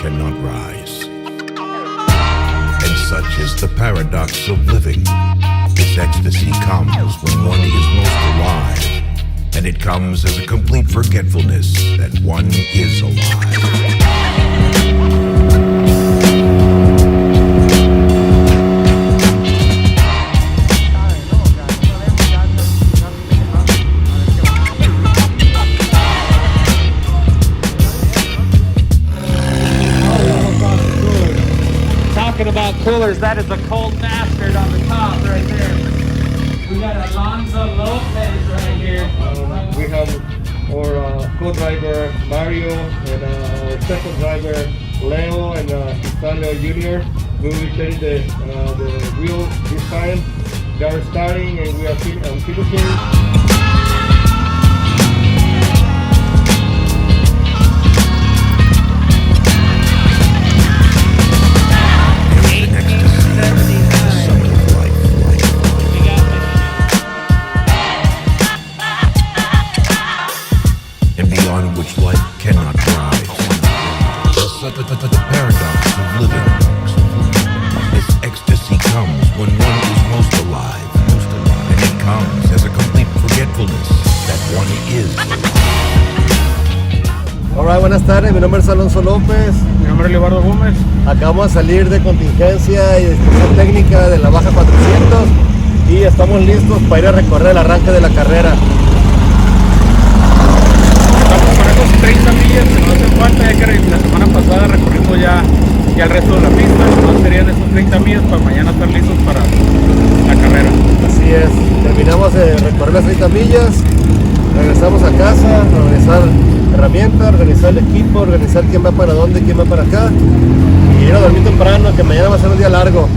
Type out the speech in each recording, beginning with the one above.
cannot rise. And such is the paradox of living. This ecstasy comes when one is most alive, and it comes as a complete forgetfulness that one is alive. Talking about coolers, that is a cold bastard on the top right there. We got Alonzo Lopez right here. We have our co-driver Mario and our special driver Leo and his son Leo Jr. We will be setting the wheel this time. They are starting and we are finishing. Which life cannot rise. The paradox of living. This ecstasy comes when one is most alive, and it comes as a complete forgetfulness that one is alive. Hola, buenas tardes, mi nombre es Alonso López. Mi nombre es Eduardo Gómez. Acabamos de salir de contingencia y discusión técnica de la Baja 400 y estamos listos para ir a recorrer el arranque de la carrera. 30 millas que no hacen falta, ya que la semana pasada recorrimos ya el resto de la pista, entonces serían esos 30 millas para mañana estar listos para la carrera. Así es, terminamos de recorrer las 30 millas, regresamos a casa, organizar herramientas, organizar el equipo, organizar quién va para dónde, quién va para acá y ir a dormir temprano, que mañana va a ser un día largo.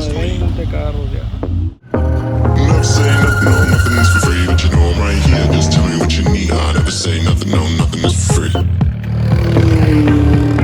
de 20 carros ya. Never say nothing, no, nothing is for free. But you know I'm right here, just tell me what you need. I never say nothing, no, nothing is for free.